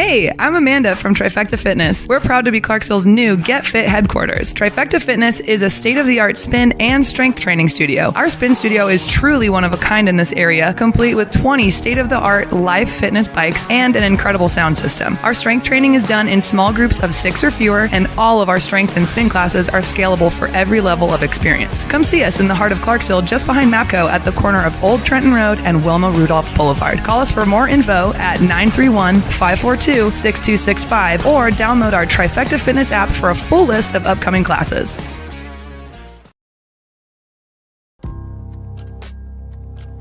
Hey, I'm Amanda from Trifecta Fitness. We're proud to be Clarksville's new Get Fit headquarters. Trifecta Fitness is a state-of-the-art spin and strength training studio. Our spin studio is truly one of a kind in this area, complete with 20 state-of-the-art live fitness bikes and an incredible sound system. Our strength training is done in small groups of 6 or fewer, and all of our strength and spin classes are scalable for every level of experience. Come see us in the heart of Clarksville, just behind MAPCO at the corner of Old Trenton Road and Wilma Rudolph Boulevard. Call us for more info at 931-542-6265 or download our Trifecta Fitness app for a full list of upcoming classes.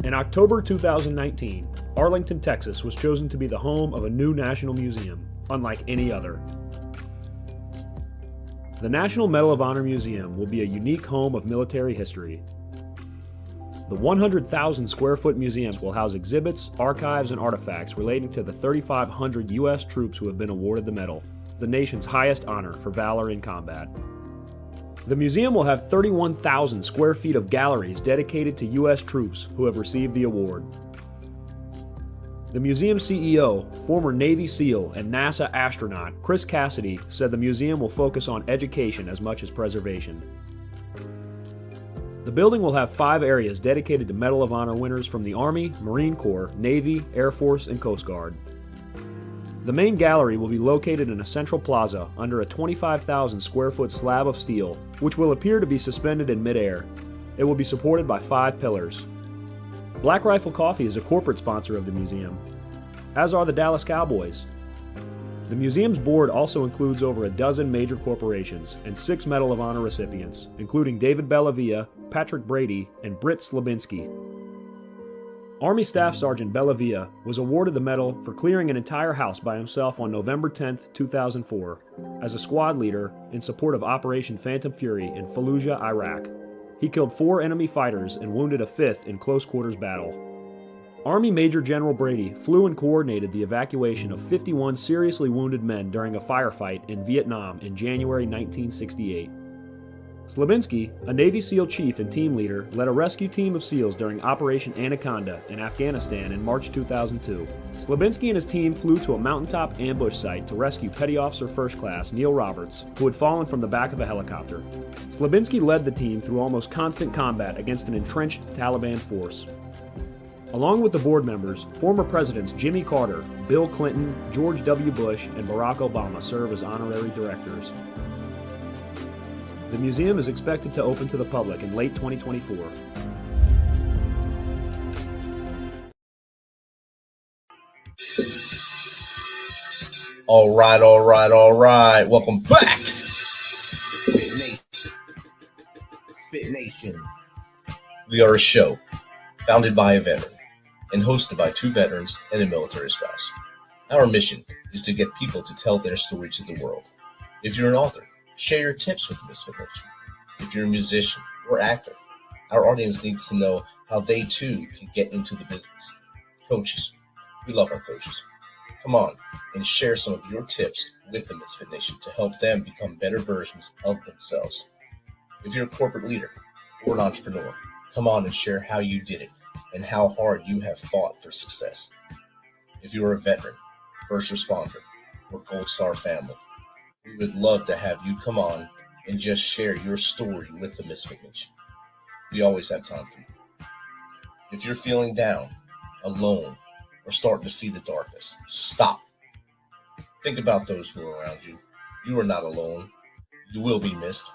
In October 2019, Arlington, Texas was chosen to be the home of a new national museum, unlike any other. The National Medal of Honor Museum will be a unique home of military history. The 100,000 square foot museums will house exhibits, archives, and artifacts relating to the 3,500 U.S. troops who have been awarded the medal, the nation's highest honor for valor in combat. The museum will have 31,000 square feet of galleries dedicated to U.S. troops who have received the award. The museum CEO, former Navy SEAL and NASA astronaut Chris Cassidy, said the museum will focus on education as much as preservation. The building will have 5 areas dedicated to Medal of Honor winners from the Army, Marine Corps, Navy, Air Force, and Coast Guard. The main gallery will be located in a central plaza under a 25,000 square foot slab of steel, which will appear to be suspended in midair. It will be supported by 5 pillars. Black Rifle Coffee is a corporate sponsor of the museum, as are the Dallas Cowboys. The museum's board also includes over a dozen major corporations and 6 Medal of Honor recipients, including David Bellavia, Patrick Brady, and Britt Slabinski. Army Staff Sergeant Bellavia was awarded the medal for clearing an entire house by himself on November 10, 2004, as a squad leader in support of Operation Phantom Fury in Fallujah, Iraq. He killed 4 enemy fighters and wounded a 5th in close quarters battle. Army Major General Brady flew and coordinated the evacuation of 51 seriously wounded men during a firefight in Vietnam in January 1968. Slabinski, a Navy SEAL chief and team leader, led a rescue team of SEALs during Operation Anaconda in Afghanistan in March 2002. Slabinski and his team flew to a mountaintop ambush site to rescue Petty Officer First Class Neil Roberts, who had fallen from the back of a helicopter. Slabinski led the team through almost constant combat against an entrenched Taliban force. Along with the board members, former presidents Jimmy Carter, Bill Clinton, George W. Bush, and Barack Obama serve as honorary directors. The museum is expected to open to the public in late 2024. All right. Welcome back. MisFitNation. We are a show founded by a veteran and hosted by 2 veterans and a military spouse. Our mission is to get people to tell their story to the world. If you're an author, share your tips with the Misfit Nation. If you're a musician or actor, our audience needs to know how they too can get into the business. Coaches, we love our coaches. Come on and share some of your tips with the Misfit Nation to help them become better versions of themselves. If you're a corporate leader or an entrepreneur, come on and share how you did it and how hard you have fought for success. If you're a veteran, first responder, or Gold Star family, we would love to have you come on and just share your story with the Misfit Nation. We always have time for you. If you're feeling down, alone, or starting to see the darkness, stop. Think about those who are around you. You are not alone. You will be missed.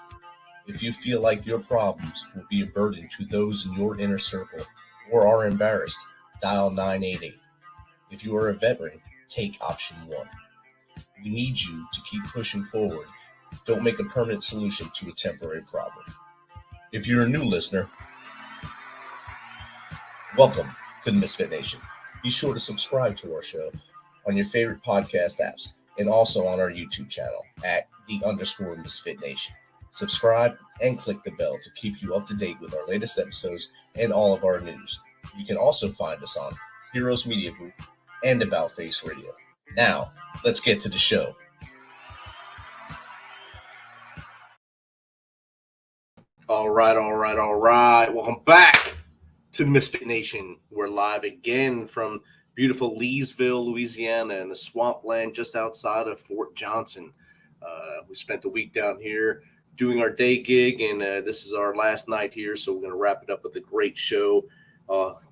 If you feel like your problems will be a burden to those in your inner circle or are embarrassed, dial 988. If you are a veteran, take option 1. We need you to keep pushing forward. Don't make a permanent solution to a temporary problem. If you're a new listener, welcome to the Misfit Nation. Be sure to subscribe to our show on your favorite podcast apps and also on our YouTube channel at @_Misfit Nation. Subscribe and click the bell to keep you up to date with our latest episodes and all of our news. You can also find us on Heroes Media Group and About Face Radio. Now, let's get to the show. All right. Welcome back to the Misfit Nation. We're live again from beautiful Leesville, Louisiana, and the swampland just outside of Fort Johnson. We spent the week down here doing our day gig, and this is our last night here, so we're going to wrap it up with a great show,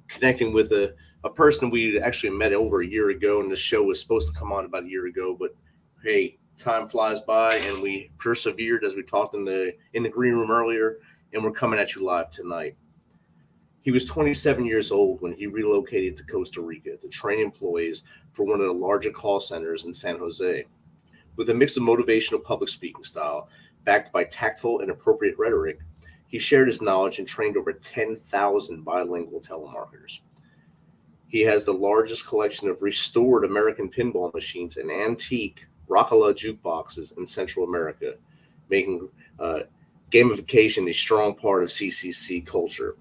connecting with a person we actually met over a year ago, and the show was supposed to come on about a year ago, but hey, time flies by, and we persevered as we talked in the green room earlier, and we're coming at you live tonight. He was 27 years old when he relocated to Costa Rica to train employees for one of the larger call centers in San Jose. With a mix of motivational public speaking style, backed by tactful and appropriate rhetoric, he shared his knowledge and trained over 10,000 bilingual telemarketers. He has the largest collection of restored American pinball machines and antique Rockala jukeboxes in Central America, making gamification a strong part of CCC culture.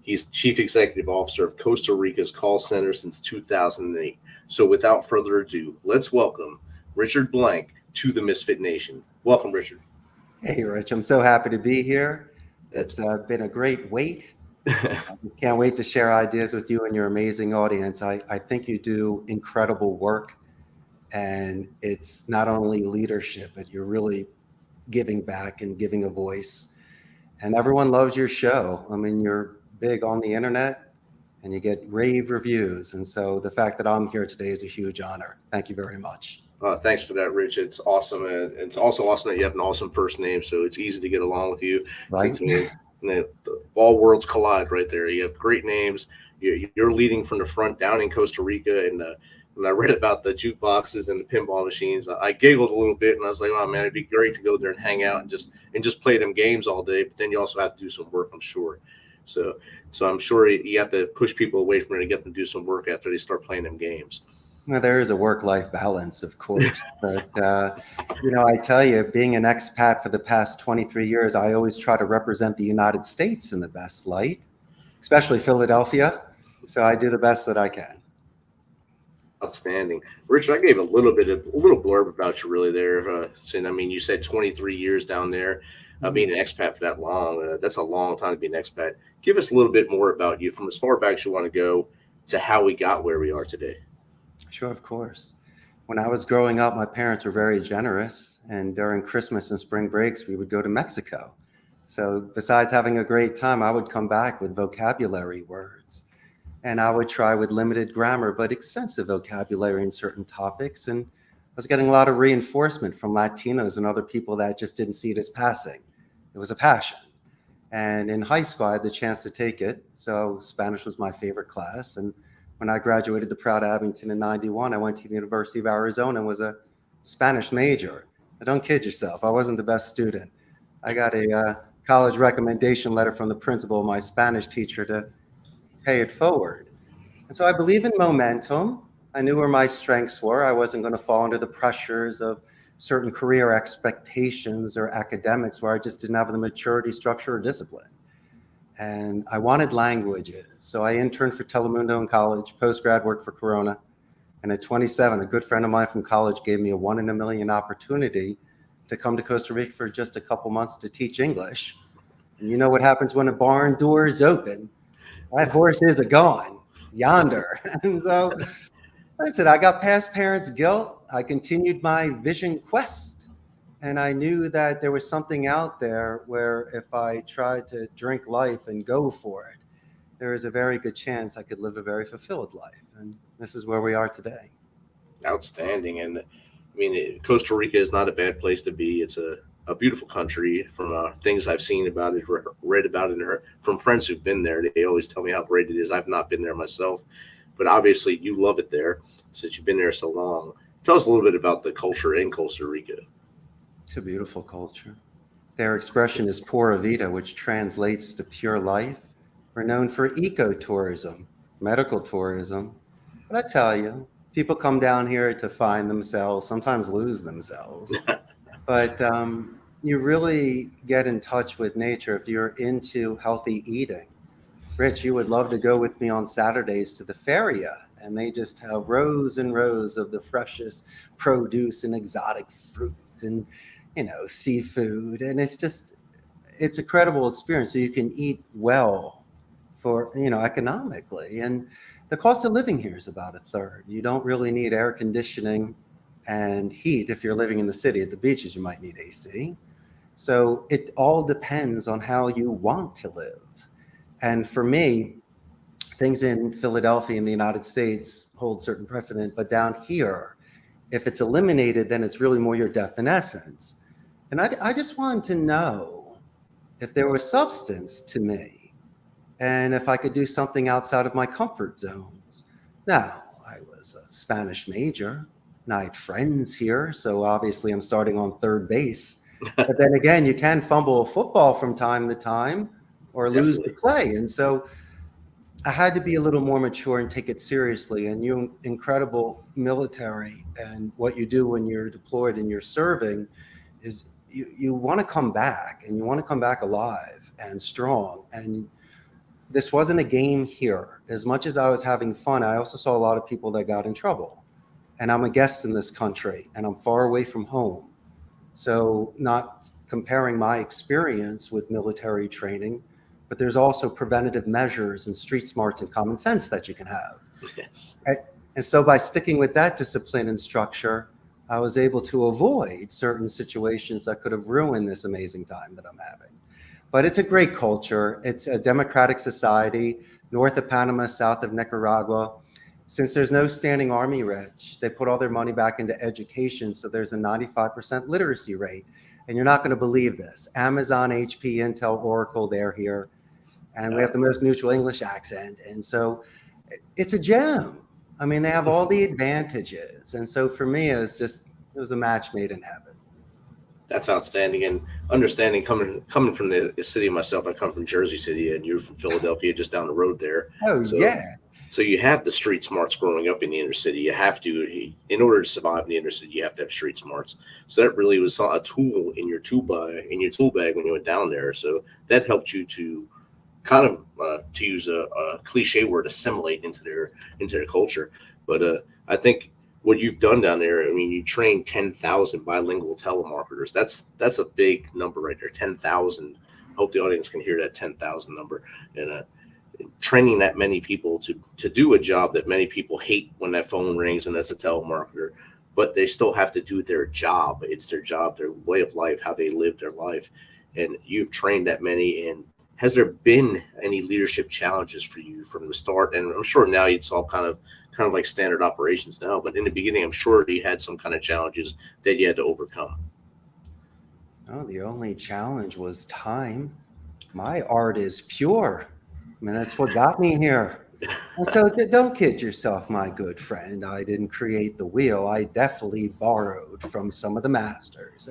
He's Chief Executive Officer of Costa Rica's call center since 2008. So without further ado, let's welcome Richard Blank to the Misfit Nation. Welcome, Richard. Hey, Rich. I'm so happy to be here. It's been a great wait. Can't wait to share ideas with you and your amazing audience. I think you do incredible work, and it's not only leadership, but you're really giving back and giving a voice. And everyone loves your show. I mean, you're big on the internet and you get rave reviews. And so the fact that I'm here today is a huge honor. Thank you very much. Thanks for that, Rich. It's awesome. And it's also awesome that you have an awesome first name, so it's easy to get along with you. Right. All worlds collide right there. You have great names. You're leading from the front down in Costa Rica. And when I read about the jukeboxes and the pinball machines, I giggled a little bit, and I was like, oh, man, it'd be great to go there and hang out and just play them games all day. But then you also have to do some work, I'm sure. So I'm sure you have to push people away from it to get them to do some work after they start playing them games. Well, there is a work-life balance, of course. But, I tell you, being an expat for the past 23 years, I always try to represent the United States in the best light, especially Philadelphia. So I do the best that I can. Outstanding. Richard, I gave a little blurb about you really there. Saying, you said 23 years down there. Being an expat for that long, that's a long time to be an expat. Give us a little bit more about you from as far back as you want to go to how we got where we are today. Sure, of course. When I was growing up, my parents were very generous, and during Christmas and spring breaks, we would go to Mexico. So besides having a great time, I would come back with vocabulary words, and I would try with limited grammar, but extensive vocabulary in certain topics. And I was getting a lot of reinforcement from Latinos and other people that just didn't see it as passing. It was a passion. And in high school, I had the chance to take it. So Spanish was my favorite class. And when I graduated the Proud Abington in 91, I went to the University of Arizona and was a Spanish major. Now, don't kid yourself. I wasn't the best student. I got a college recommendation letter from the principal of my Spanish teacher to pay it forward. And so I believe in momentum. I knew where my strengths were. I wasn't going to fall under the pressures of certain career expectations or academics where I just didn't have the maturity, structure, or discipline. And I wanted languages. So I interned for Telemundo in college, post-grad worked for Corona. And at 27, a good friend of mine from college gave me a 1 in a million opportunity to come to Costa Rica for just a couple months to teach English. And you know what happens when a barn door is open? That horse is gone yonder. And so I said, I got past parents' guilt. I continued my vision quest. And I knew that there was something out there where if I tried to drink life and go for it, there is a very good chance I could live a very fulfilled life. And this is where we are today. Outstanding. And Costa Rica is not a bad place to be. It's a beautiful country from things I've seen about it, read about it, from friends who've been there. They always tell me how great it is. I've not been there myself, but obviously you love it there since you've been there so long. Tell us a little bit about the culture in Costa Rica. It's a beautiful culture. Their expression is pura vida, which translates to pure life. We're known for ecotourism, medical tourism. But I tell you, people come down here to find themselves, sometimes lose themselves. But you really get in touch with nature if you're into healthy eating. Rich, you would love to go with me on Saturdays to the feria, and they just have rows and rows of the freshest produce and exotic fruits and seafood. And it's a credible experience. So you can eat well for, economically. And The cost of living here is about a third. You don't really need air conditioning and heat. If you're living in the city. At the beaches, you might need AC. So it all depends on how you want to live. And for me, things in Philadelphia in the United States hold certain precedent, but down here, if it's eliminated, then it's really more your death in essence. And I just wanted to know if there was substance to me and if I could do something outside of my comfort zones. Now, I was a Spanish major and I had friends here, so obviously I'm starting on third base. But then again, you can fumble a football from time to time or lose the play. And so I had to be a little more mature and take it seriously. And you incredible military and what you do when you're deployed and you're serving is you want to come back, and you want to come back alive and strong. And this wasn't a game here. As much as I was having fun, I also saw a lot of people that got in trouble. And I'm a guest in this country and I'm far away from home. So not comparing my experience with military training, but there's also preventative measures and street smarts and common sense that you can have. Yes. And so by sticking with that discipline and structure, I was able to avoid certain situations that could have ruined this amazing time that I'm having. But it's a great culture. It's a democratic society, north of Panama, south of Nicaragua. Since there's no standing army, Rich, they put all their money back into education. So there's a 95% literacy rate. And you're not going to believe this. Amazon, HP, Intel, Oracle, they're here. And we have the most neutral English accent. And so it's a gem. I mean, they have all the advantages. And so for me, it was a match made in heaven. That's outstanding. And understanding coming from the city myself, I come from Jersey City and you're from Philadelphia, just down the road there. Oh, so, yeah. So you have the street smarts growing up in the inner city. You have to, in order to survive in the inner city, you have to have street smarts. So that really was a tool in your tool bag when you went down there. So that helped you to kind of, to use a cliche word, assimilate into their culture. But I think what you've done down there, I mean, you trained 10,000 bilingual telemarketers. That's a big number right there, 10,000. I hope the audience can hear that 10,000 number. And training that many people to do a job that many people hate when that phone rings and that's a telemarketer, but they still have to do their job. It's their job, their way of life, how they live their life. And you've trained that many. And has there been any leadership challenges for you from the start? And I'm sure now it's all kind of like standard operations now, but in the beginning, I'm sure you had some kind of challenges that you had to overcome. Oh, the only challenge was time. My art is pure. I mean, that's what got me here. And so don't kid yourself, my good friend. I didn't create the wheel. I definitely borrowed from some of the masters.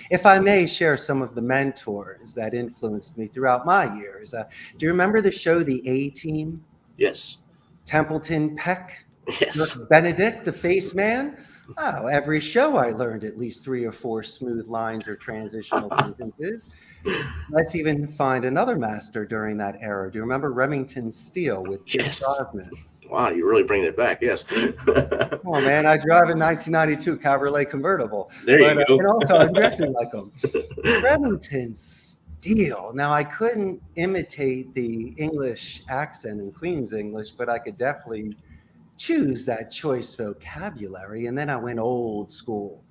If I may share some of the mentors that influenced me throughout my years. Do you remember the show, The A-Team? Yes. Templeton Peck? Yes. Benedict, the face man? Oh, every show I learned at least 3 or 4 smooth lines or transitional sentences. Let's even find another master during that era. Do you remember Remington Steele with Yes. Osmond? Wow, you're really bringing it back. Yes. Oh man, I drive a 1992 Cabriolet convertible. There you go. And also I'm dressing like him. Remington Steele. Now I couldn't imitate the English accent in Queen's English, but I could definitely choose that choice vocabulary. And then I went old school.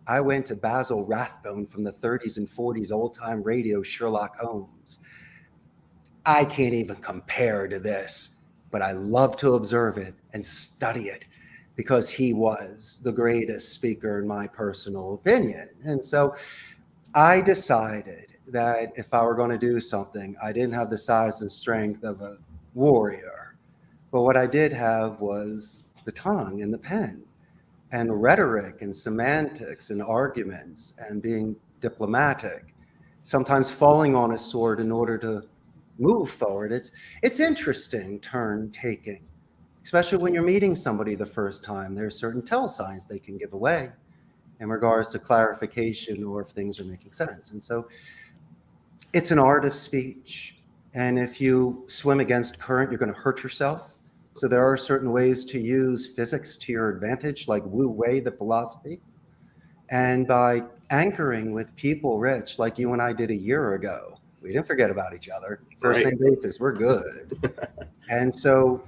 I went to Basil Rathbone from the 30s and 40s, old-time radio, Sherlock Holmes. I can't even compare to this, but I love to observe it and study it because he was the greatest speaker in my personal opinion. And so I decided that if I were going to do something, I didn't have the size and strength of a warrior, but what I did have was the tongue and the pen. And rhetoric and semantics and arguments and being diplomatic, sometimes falling on a sword in order to move forward. It's interesting turn taking, especially when you're meeting somebody the first time. There are certain tell signs they can give away in regards to clarification or if things are making sense. And so it's an art of speech. And if you swim against current, you're going to hurt yourself. So there are certain ways to use physics to your advantage, like Wu Wei, the philosophy. And by anchoring with people, Rich, like you and I did a year ago, we didn't forget about each other. First name basis, we're good. And so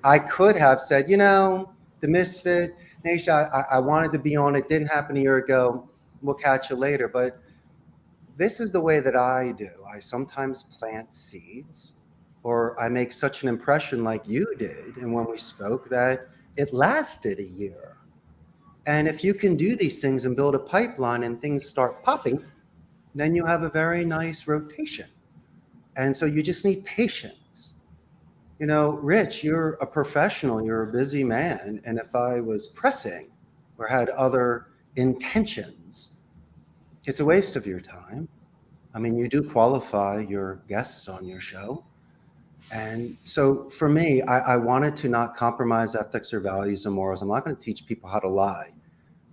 I could have said, the Misfit Nation, I wanted to be on it. Didn't happen a year ago. We'll catch you later. But this is the way that I do. I sometimes plant seeds, or I make such an impression like you did. And when we spoke, that it lasted a year. And if you can do these things and build a pipeline and things start popping, then you have a very nice rotation. And so you just need patience. Rich, you're a professional, you're a busy man. And if I was pressing or had other intentions, it's a waste of your time. I mean, you do qualify your guests on your show. And so for me, I wanted to not compromise ethics or values and morals. I'm not going to teach people how to lie.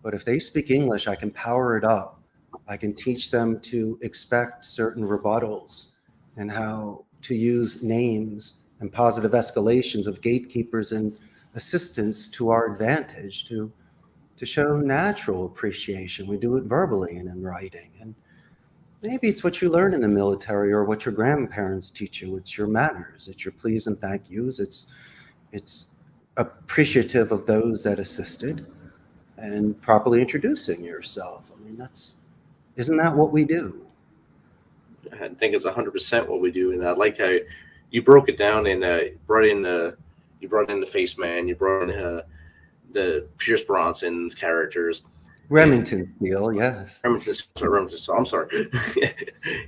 But if they speak English, I can power it up. I can teach them to expect certain rebuttals and how to use names and positive escalations of gatekeepers and assistants to our advantage to show natural appreciation. We do it verbally and in writing. And maybe it's what you learn in the military or what your grandparents teach you. It's your manners. It's your please and thank yous. It's appreciative of those that assisted and properly introducing yourself. I mean, isn't that what we do? I think it's 100% what we do. And I like how you broke it down and brought in the face man, you brought in the Pierce Bronson characters. Remington Steele, yes. Remington, I'm sorry.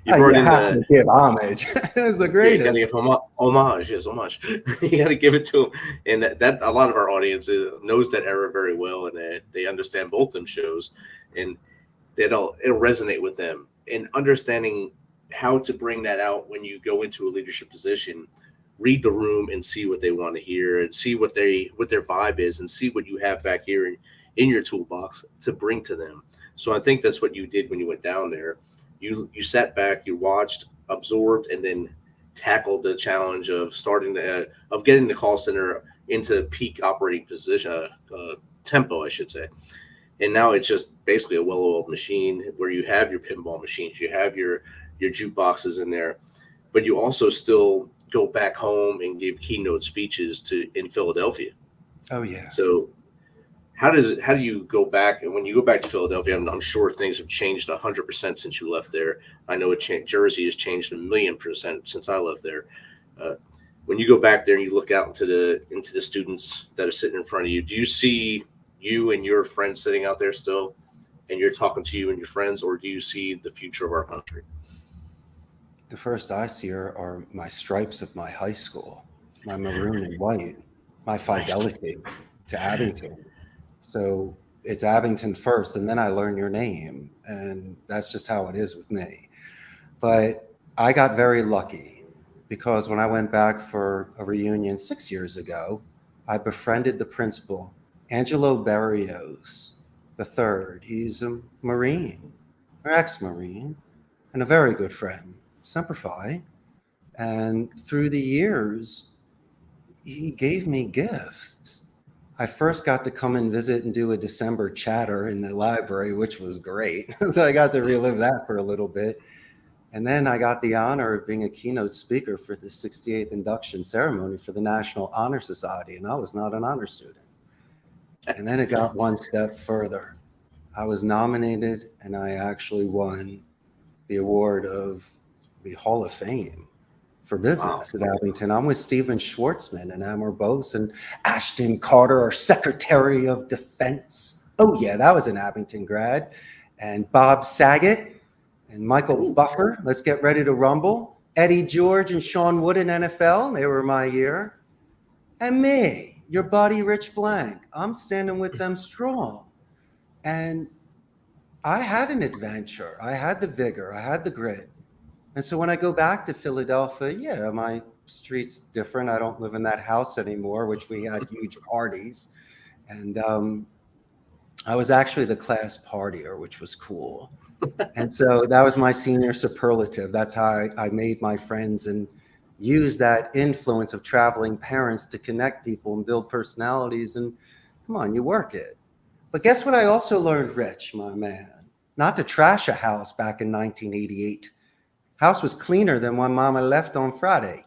You have to give homage. It's the greatest. You got to give homage. Yes, homage. You got to give it to him. And that a lot of our audience knows that era very well, and they understand both them shows, and it'll resonate with them. And understanding how to bring that out when you go into a leadership position, read the room and see what they want to hear, and see what their vibe is, and see what you have back here in your toolbox to bring to them. So I think that's what you did when you went down there. You sat back, you watched, absorbed, and then tackled the challenge of getting the call center into peak operating position, tempo, I should say. And now it's just basically a well-oiled machine where you have your pinball machines, you have your jukeboxes in there, but you also still go back home and give keynote speeches in Philadelphia. Oh yeah. So how do you go back? And when you go back to Philadelphia, I'm sure things have changed 100% since you left there. I know Jersey has changed 1,000,000% since I left there. When you go back there and you look out into the students that are sitting in front of you, do you see you and your friends sitting out there still, and you're talking to you and your friends, or do you see the future of our country? The first I see are my stripes of my high school, my maroon and white, my fidelity to Abington. So it's Abington first, and then I learn your name, and that's just how it is with me. But I got very lucky because when I went back for a reunion 6 years ago, I befriended the principal, Angelo Barrios III. He's a Marine, or ex-Marine, and a very good friend, Semper Fi. And through the years, he gave me gifts. I first got to come and visit and do a December chatter in the library, which was great. So I got to relive that for a little bit. And then I got the honor of being a keynote speaker for the 68th induction ceremony for the National Honor Society, and I was not an honor student. And then it got one step further. I was nominated, and I actually won the award of the Hall of Fame for business at Abington. I'm with Stephen Schwartzman and Amor Bose and Ashton Carter, our Secretary of Defense. Oh yeah, that was an Abington grad. And Bob Saget and Michael Buffer. Let's get ready to rumble. Eddie George and Sean Wood in NFL. They were my year. And me, your buddy Rich Blank. I'm standing with them strong. And I had an adventure. I had the vigor. I had the grit. And so when I go back to Philadelphia, yeah, my street's different. I don't live in that house anymore, which we had huge parties. And I was actually the class partier, which was cool. And so that was my senior superlative. That's how I made my friends and used that influence of traveling parents to connect people and build personalities. And come on, you work it. But guess what I also learned, Rich, my man? Not to trash a house back in 1988. House was cleaner than when Mama left on Friday.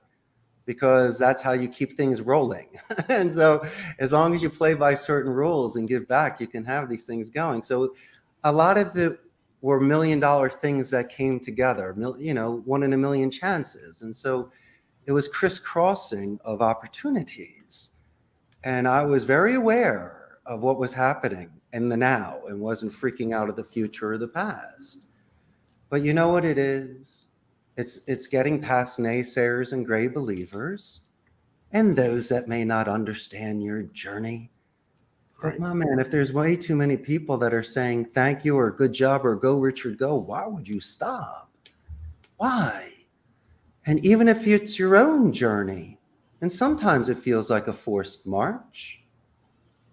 because that's how you keep things rolling. And so as long as you play by certain rules and give back, you can have these things going. So a lot of it were $1 million things that came together, you know, 1 in a million chances. And so it was crisscrossing of opportunities. And I was very aware of what was happening in the now and wasn't freaking out of the future or the past. But you know what it is? It's getting past naysayers and gray believers and those that may not understand your journey. But my man, if there's way too many people that are saying thank you or good job or go Richard go, why would you stop? Why? And even if it's your own journey, and sometimes it feels like a forced march,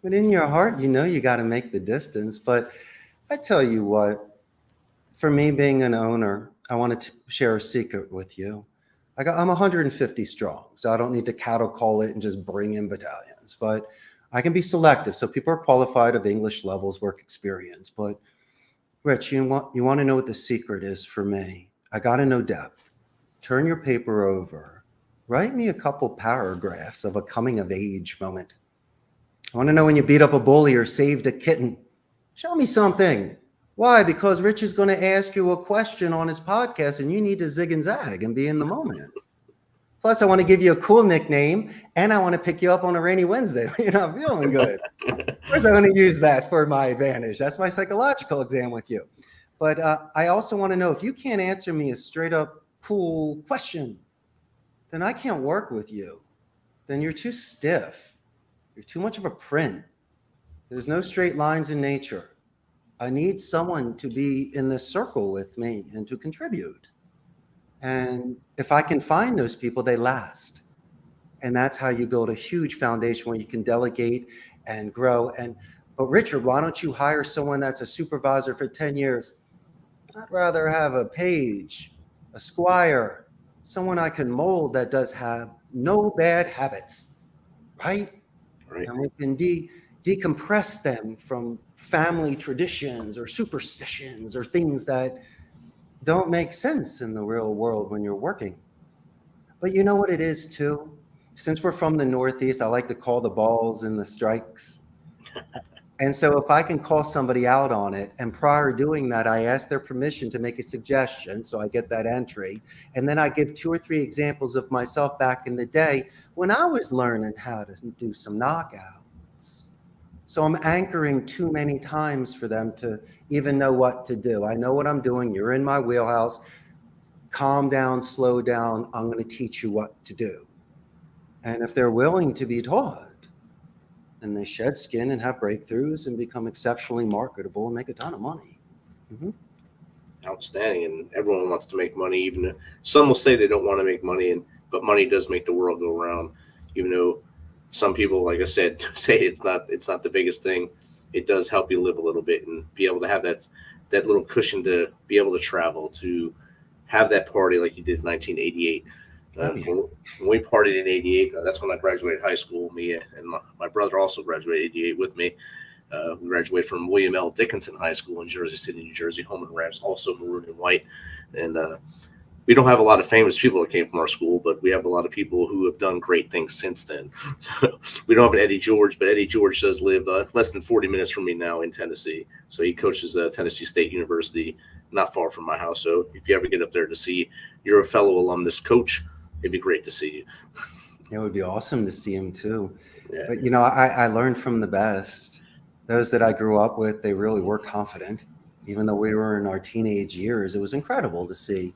but in your heart, you know you got to make the distance. But I tell you what, for me being an owner, I wanted to share a secret with you. I'm 150 strong, so I don't need to cattle call it and just bring in battalions, but I can be selective. So people are qualified of English levels, work experience. But Rich, you want to know what the secret is for me? I got to know depth. Turn your paper over. Write me a couple paragraphs of a coming of age moment. I want to know when you beat up a bully or saved a kitten. Show me something. Why? Because Rich is going to ask you a question on his podcast and you need to zig and zag and be in the moment. Plus, I want to give you a cool nickname and I want to pick you up on a rainy Wednesday when you're not feeling good. Of course, I'm going to use that for my advantage. That's my psychological exam with you. But I also want to know if you can't answer me a straight up cool question, then I can't work with you. Then you're too stiff. You're too much of a print. There's no straight lines in nature. I need someone to be in this circle with me and to contribute. And if I can find those people, they last. And that's how you build a huge foundation where you can delegate and grow. But Richard, why don't you hire someone that's a supervisor for 10 years? I'd rather have a page, a squire, someone I can mold that does have no bad habits, right? And we can decompress them from family traditions or superstitions or things that don't make sense in the real world when you're working. But you know what it is too? Since we're from the Northeast, I like to call the balls and the strikes. And so if I can call somebody out on it, and prior to doing that, I ask their permission to make a suggestion, so I get that entry. And then I give 2 or 3 examples of myself back in the day when I was learning how to do some knockouts. So I'm anchoring too many times for them to even know what to do. I know what I'm doing. You're in my wheelhouse. Calm down, slow down. I'm going to teach you what to do. And if they're willing to be taught, then they shed skin and have breakthroughs and become exceptionally marketable and make a ton of money. Mm-hmm. Outstanding. And everyone wants to make money. Even some will say they don't want to make money, but money does make the world go round. Even though some people, like I said, say it's not the biggest thing. It does help you live a little bit and be able to have that little cushion to be able to travel, to have that party like you did in 1988. When we partied in 88, that's when I graduated high school. Me and my brother also graduated 88 with me. We graduated from William L. Dickinson High School in Jersey City, New Jersey, home and ramps, also maroon and white. And we don't have a lot of famous people that came from our school, but we have a lot of people who have done great things since then. So we don't have an Eddie George, but Eddie George does live less than 40 minutes from me now in Tennessee. So he coaches at Tennessee State University, not far from my house. So if you ever get up there to see your fellow alumnus coach, it'd be great to see you. It would be awesome to see him too. Yeah. But, you know, I learned from the best. Those that I grew up with, they really were confident. Even though we were in our teenage years, it was incredible to see.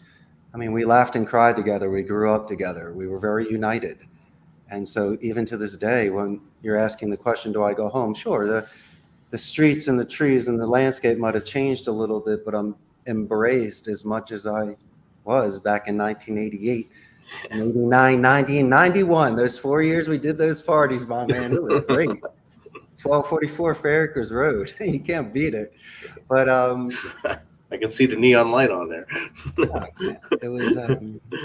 I mean, we laughed and cried together. We grew up together. We were very united. And so even to this day, when you're asking the question, do I go home? Sure, the streets and the trees and the landscape might have changed a little bit, but I'm embraced as much as I was back in 1988. 89, 90, and 91. Those 4 years we did those parties, my man. It was great. 1244 Fair Acres Road. You can't beat it. But I can see the neon light on there. it was,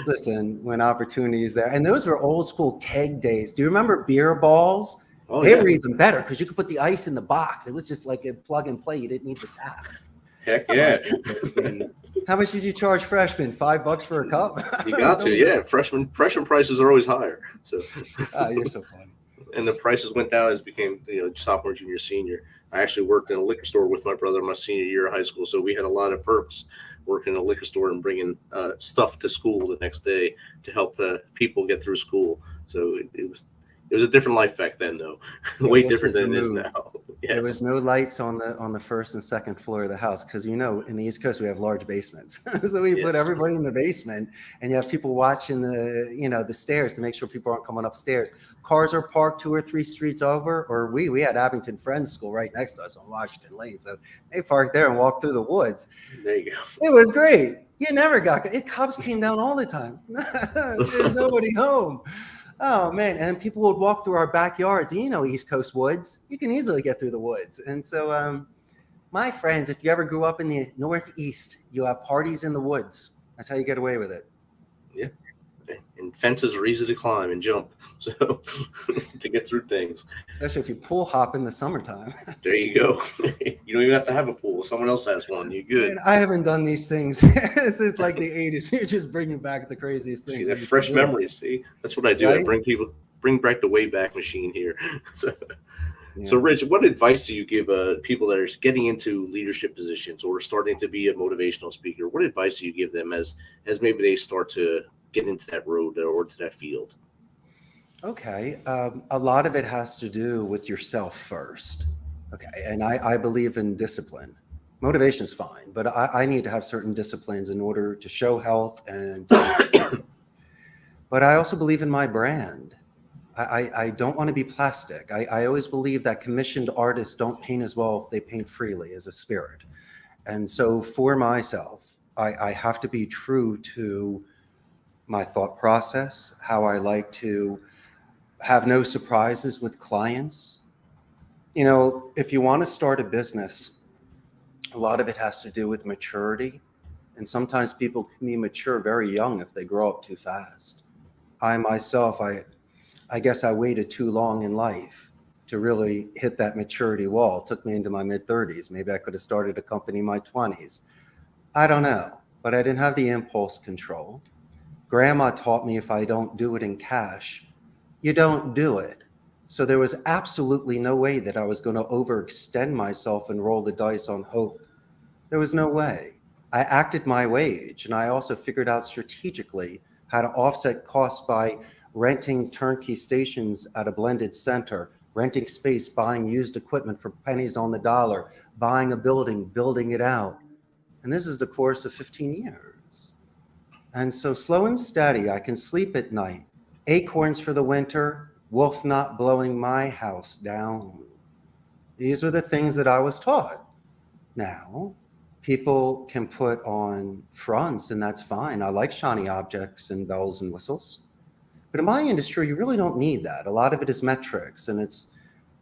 listen, when opportunities there. And those were old school keg days. Do you remember beer balls? Oh, they yeah. were even better because you could put the ice in the box. It was just like a plug and play. You didn't need the tap. Heck yeah. How much did you charge freshmen? $5 for a cup? You got to, yeah. Freshman prices are always higher. So, You're so funny. and the prices went down as became, sophomore, junior, senior. I actually worked in a liquor store with my brother my senior year of high school, so we had a lot of perks working in a liquor store and bringing stuff to school the next day to help people get through school. So it was a different life back then, though. Way different than it is now. Yes. There was no lights on the first and second floor of the house because, in the East Coast we have large basements, so we put everybody in the basement, and you have people watching the stairs to make sure people aren't coming upstairs. Cars are parked 2 or 3 streets over, or we had Abington Friends School right next to us on Washington Lane, so they parked there and walked through the woods. There you go. It was great. You never got it. Cops came down all the time. There's nobody home. Oh man, and people would walk through our backyards. And East Coast woods, you can easily get through the woods. And so my friends, if you ever grew up in the Northeast, you have parties in the woods. That's how you get away with it. Yeah. And fences are easy to climb and jump, so to get through things. Especially if you pool hop in the summertime. There you go. You don't even have to have a pool. Someone else has one. You're good. Man, I haven't done these things since like the 80s. You're just bringing back the craziest things. See, that fresh memories. See, that's what I do. Right? I bring back the Wayback Machine here. So, Rich, what advice do you give people that are getting into leadership positions or starting to be a motivational speaker? What advice do you give them as maybe they start to get into that road or to that field? Okay. A lot of it has to do with yourself first. Okay. And I believe in discipline. Motivation's fine, but I need to have certain disciplines in order to show health and but I also believe in my brand. I don't want to be plastic. I always believe that commissioned artists don't paint as well if they paint freely as a spirit. And so for myself, I have to be true to my thought process, how I like to have no surprises with clients. If you want to start a business, a lot of it has to do with maturity. And sometimes people can be mature very young if they grow up too fast. I myself, I guess I waited too long in life to really hit that maturity wall. It took me into my mid-30s. Maybe I could have started a company in my 20s. I don't know, but I didn't have the impulse control. Grandma taught me if I don't do it in cash, you don't do it. So there was absolutely no way that I was going to overextend myself and roll the dice on hope. There was no way. I acted my wage, and I also figured out strategically how to offset costs by renting turnkey stations at a blended center, renting space, buying used equipment for pennies on the dollar, buying a building, building it out. And this is the course of 15 years. And so slow and steady, I can sleep at night. Acorns for the winter, wolf not blowing my house down. These are the things that I was taught. Now, people can put on fronts, and that's fine. I like shiny objects and bells and whistles. But in my industry, you really don't need that. A lot of it is metrics, and it's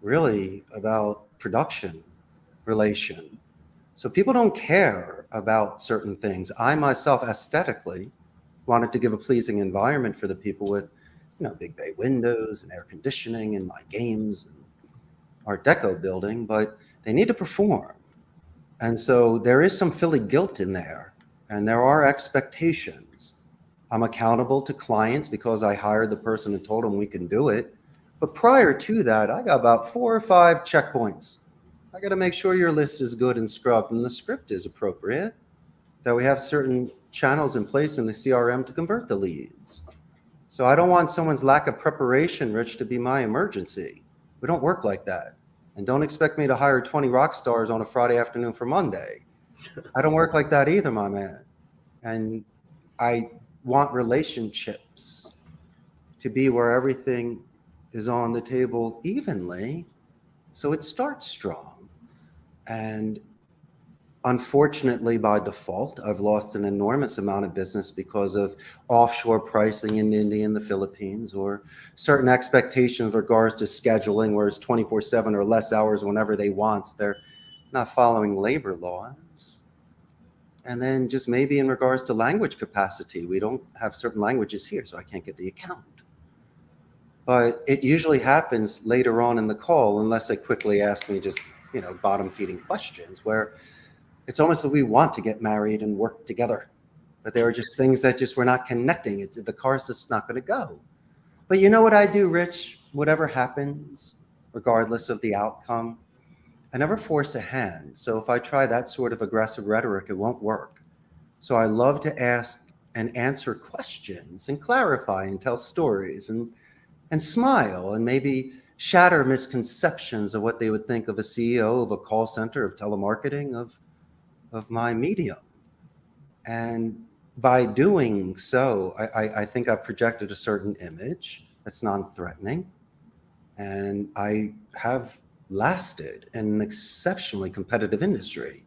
really about production, relation. So people don't care about certain things. I myself aesthetically wanted to give a pleasing environment for the people with, big bay windows and air conditioning and my games and Art Deco building, but they need to perform. And so there is some Philly guilt in there, and there are expectations. I'm accountable to clients because I hired the person and told them we can do it. But prior to that, I got about 4 or 5 checkpoints. I got to make sure your list is good and scrubbed and the script is appropriate, that we have certain channels in place in the CRM to convert the leads. So I don't want someone's lack of preparation, Rich, to be my emergency. We don't work like that. And don't expect me to hire 20 rock stars on a Friday afternoon for Monday. I don't work like that either, my man. And I want relationships to be where everything is on the table evenly, so it starts strong. And unfortunately, by default, I've lost an enormous amount of business because of offshore pricing in India and the Philippines, or certain expectations with regards to scheduling, where it's 24/7 or less hours whenever they want. They're not following labor laws. And then just maybe in regards to language capacity, we don't have certain languages here, so I can't get the account. But it usually happens later on in the call, unless they quickly ask me just, bottom feeding questions, where it's almost like we want to get married and work together, but there are just things that just we're not connecting. The car's just not going to go. But you know what I do, Rich? Whatever happens, regardless of the outcome, I never force a hand. So if I try that sort of aggressive rhetoric, it won't work. So I love to ask and answer questions and clarify and tell stories and smile and maybe shatter misconceptions of what they would think of a CEO of a call center, of telemarketing, of my medium. And by doing so, I think I've projected a certain image that's non-threatening. And I have lasted in an exceptionally competitive industry.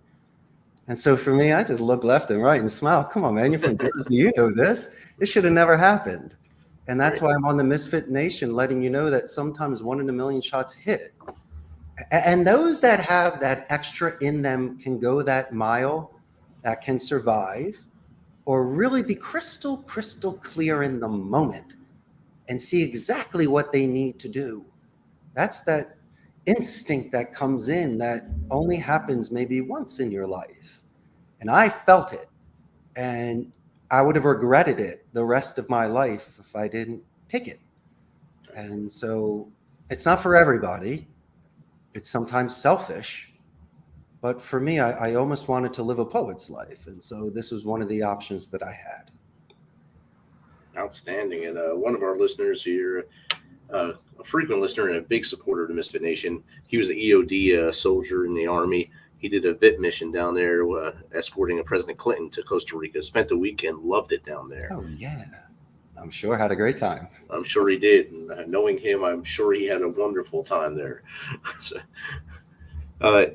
And so for me, I just look left and right and smile. Come on, man, you're from Jersey. You know this. This should have never happened. And that's why I'm on the Misfit Nation, letting you know that sometimes 1 in a million shots hit. And those that have that extra in them can go that mile, that can survive, or really be crystal clear in the moment and see exactly what they need to do. That's that instinct that comes in that only happens maybe once in your life. And I felt it, and I would have regretted it the rest of my life if I didn't take it. And so it's not for everybody. It's sometimes selfish. But for me, I almost wanted to live a poet's life. And so this was one of the options that I had. Outstanding. And one of our listeners here, a frequent listener and a big supporter of the Misfit Nation, he was an EOD soldier in the Army. He did a VIT mission down there, escorting President Clinton to Costa Rica. Spent the weekend, loved it down there. Oh, yeah. I'm sure had a great time. I'm sure he did. And knowing him, I'm sure he had a wonderful time there. So,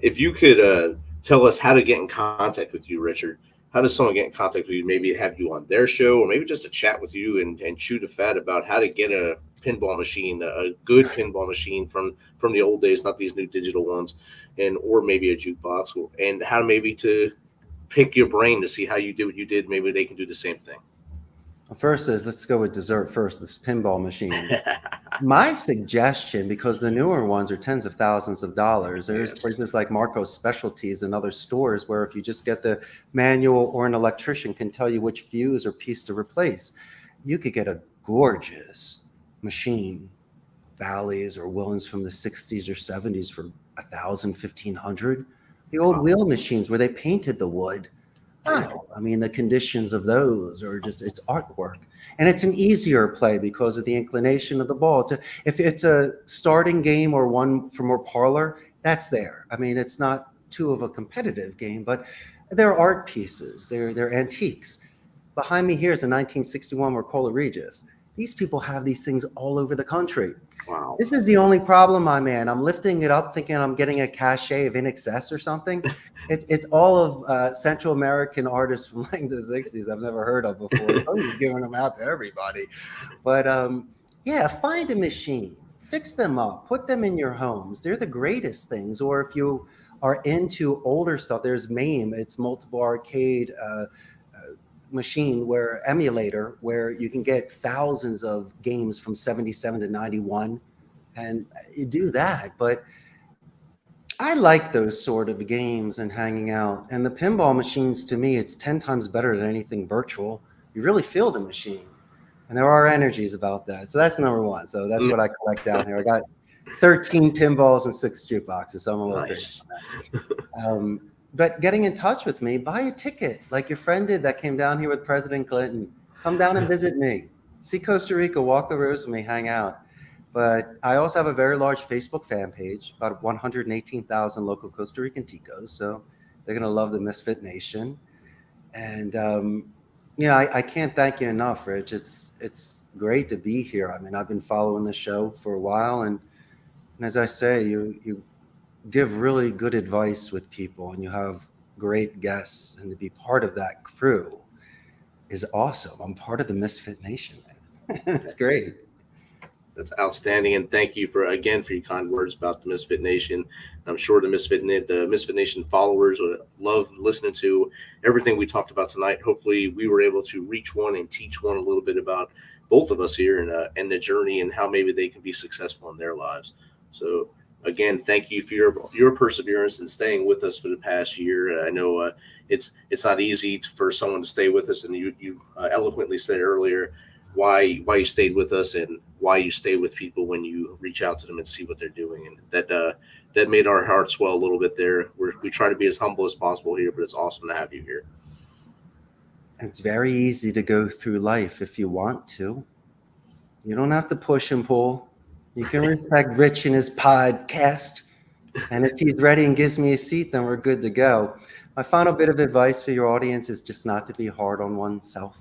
if you could tell us how to get in contact with you, Richard, how does someone get in contact with you? Maybe have you on their show, or maybe just to chat with you and chew the fat about how to get a pinball machine, a good pinball machine from the old days, not these new digital ones, or maybe a jukebox, and how maybe to pick your brain to see how you did what you did. Maybe they can do the same thing. First is, let's go with dessert first, this pinball machine. My suggestion, because the newer ones are tens of thousands of dollars, there's places like Marco's Specialties and other stores where if you just get the manual, or an electrician can tell you which fuse or piece to replace, you could get a gorgeous machine, Bally's or Willens from the 60s or 70s for $1,000, $1,500. The old wheel machines where they painted the wood. Wow. I mean, the conditions of those are just, it's artwork. And it's an easier play because of the inclination of the ball. If it's a starting game or one for more parlor, that's there. I mean, it's not too of a competitive game, but they're art pieces. They're antiques. Behind me here is a 1961 Mercola Regis. These people have these things all over the country. Wow. This is the only problem, my man. I'm lifting it up thinking I'm getting a cachet of In Excess or something. It's all of Central American artists from like the 60s I've never heard of before. I'm giving them out to everybody. But yeah, find a machine, fix them up, put them in your homes. They're the greatest things. Or if you are into older stuff, there's MAME. It's multiple arcade machine emulator where you can get thousands of games from 77 to 91, and you do that. But I like those sort of games and hanging out. And the pinball machines, to me, it's 10 times better than anything virtual. You really feel the machine, and there are energies about that. So that's number one. So that's what I collect down here. I got 13 pinballs and 6 jukeboxes. So I'm a little crazy on that. But getting in touch with me, buy a ticket like your friend did that came down here with President Clinton. Come down and visit me. See Costa Rica, walk the roads with me, hang out. But I also have a very large Facebook fan page, about 118,000 local Costa Rican ticos. So they're going to love the Misfit Nation. And, you know, I can't thank you enough, Rich. It's great to be here. I mean, I've been following the show for a while. And as I say, you give really good advice with people, and you have great guests, and to be part of that crew is awesome. I'm part of the Misfit Nation, man. It's great. That's outstanding, and thank you for your kind words about the Misfit Nation. I'm sure the Misfit Nation followers would love listening to everything we talked about tonight. Hopefully we were able to reach one and teach one a little bit about both of us here and the journey and how maybe they can be successful in their lives. So again, thank you for your perseverance and staying with us for the past year. I know it's not easy for someone to stay with us, and you eloquently said earlier why you stayed with us and why you stay with people when you reach out to them and see what they're doing, and that made our hearts swell a little bit there. We try to be as humble as possible here, but it's awesome to have you here. It's very easy to go through life if you want to. You don't have to push and pull. You can respect Rich and his podcast. And if he's ready and gives me a seat, then we're good to go. My final bit of advice for your audience is just not to be hard on oneself.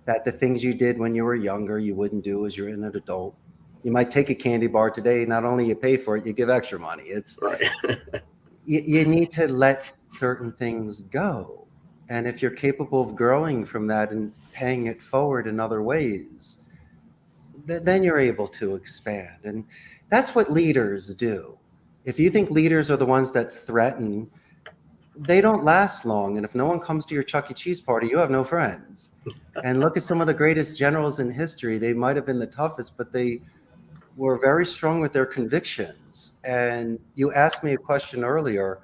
That the things you did when you were younger, you wouldn't do as you're an adult. You might take a candy bar today. Not only you pay for it, you give extra money. It's right. you need to let certain things go. And if you're capable of growing from that and paying it forward in other ways, then you're able to expand. And that's what leaders do. If you think leaders are the ones that threaten, they don't last long. And if no one comes to your Chuck E. Cheese party, you have no friends. And look at some of the greatest generals in history. They might have been the toughest, but they were very strong with their convictions. And you asked me a question earlier,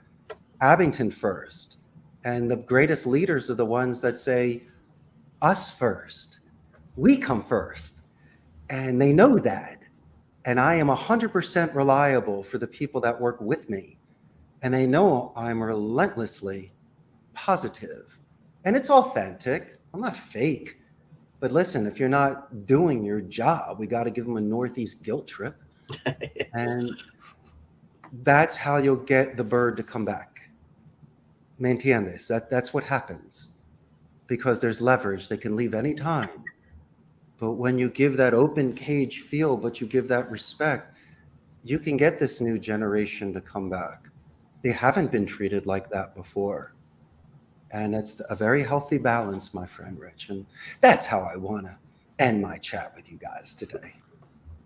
Abington first. And the greatest leaders are the ones that say, us first. We come first. And they know that. And I am 100% reliable for the people that work with me. And they know I'm relentlessly positive. And it's authentic. I'm not fake. But listen, if you're not doing your job, we got to give them a Northeast guilt trip. Yes. And that's how you'll get the bird to come back. ¿Me entiendes? That's what happens. Because there's leverage. They can leave any time. But when you give that open cage feel, but you give that respect, you can get this new generation to come back. They haven't been treated like that before. And it's a very healthy balance, my friend Rich. And that's how I want to end my chat with you guys today.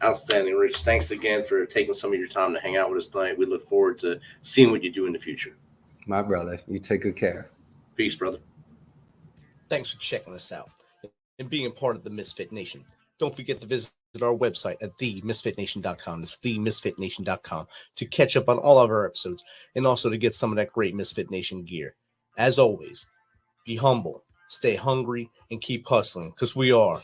Outstanding, Rich. Thanks again for taking some of your time to hang out with us tonight. We look forward to seeing what you do in the future. My brother, you take good care. Peace, brother. Thanks for checking us out and being a part of the Misfit Nation. Don't forget to visit our website at themisfitnation.com. It's themisfitnation.com to catch up on all of our episodes and also to get some of that great Misfit Nation gear. As always, be humble, stay hungry, and keep hustling because we are